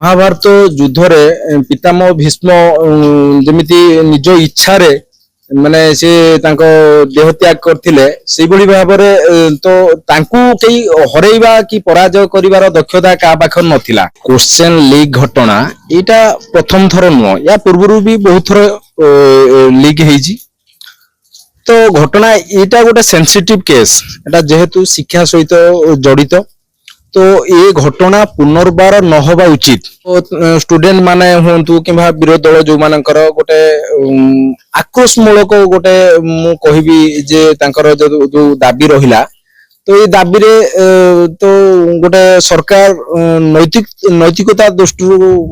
महाभारत युद्ध रे पितामह भीष्म जमिति निज इच्छा रे माने से तांको देह त्याग करथिले सेई बळी भाबरे तो तांकू केई हरेइबा कि पराजय करिवार दक्षता का पाखर नथिला। क्वेश्चन लीक घटना एटा प्रथम थर नुह या पूर्वरु भी बहुत थर लीक हेजी। तो घटना एटा गोटे सेंसिटिव केस एटा जेहेतु शिक्षा सहित जड़ित तो ये घटना पुनर्बार न होबा उचित। तो स्टूडेंट माने हुंतु किबा विरोध दल जो मानकर गोटे आक्रोशमूलक गोटे मु कहिबी जे तांकर जो दाबी रहिला तो ये दाबी रे तो गोटे सरकार नैतिकता दृष्टि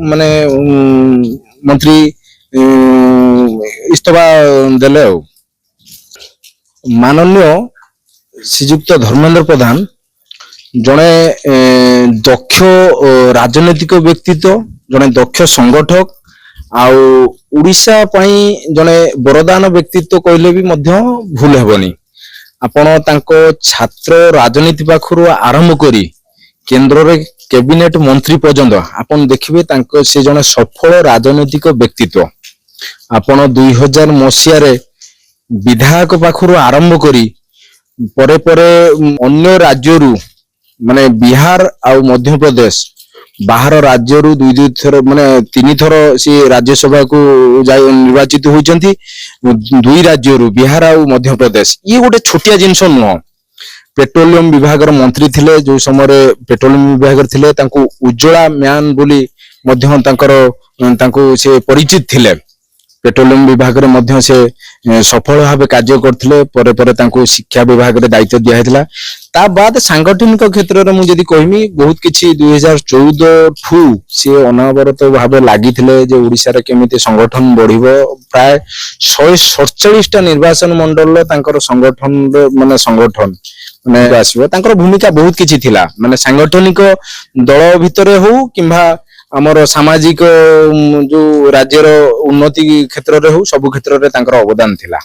माने मंत्री इस्तीफा देले। माननीय श्रीयुक्त धर्मेंद्र प्रधान जड़े दक्ष राजनैतिक व्यक्तित्व जड़े दक्ष संगठक आउ उड़ीसा जड़े वरदान व्यक्तित्व कहले भी मध्य भूल हेबनी। आपण तांको छात्र राजनीति पाखरु आरंभ करी केंद्र रे कैबिनेट मंत्री पर्यंत आपण देखिबे तांको से जड़े सफल राजनैतिक व्यक्तित्व। आपण 2000 मसीहा रे विधायक पाखरु आरंभ करी परे परे अन्य राज्यरू माने बिहार आ मध्य प्रदेश बाहर राज्यरू दुई थर माने 3 थर सी राज्यसभा को निर्वाचित होइचंती। 2 राज्यरू बिहार आ मध्य प्रदेश ये गोटे छोटिया जिनस नुह। पेट्रोलियम विभाग मंत्री थिले जो समय पेट्रोलियम विभाग थिले तांको उज्ज्वला म्यान बोली मध्य तांको से परिचित थिले। पेट्रोलियम विभाग रे मध्य से सफल भाव कार्य करथिले परे परे तांको शिक्षा विभाग रे दायित्व दिया हेतला। ता बाद सांगठनिक क्षेत्र रे मु जदी कहमी बहुत किछि 2014 ठू से अनावरत भाव लागिथिले जे ओडिसा रे केमिति संगठन बढ़िबो। प्राय 147 टा निर्वाचन मंडल तांकर संगठन माने माने आसीबो। तांकर भूमिका बहुत किछि थिला माने सांगठनिक दल भितरे हो किंबा आमर सामाजिक जो राज्यर उन्नति क्षेत्र रे हो सब क्षेत्र रे तांकर अवदान थिला।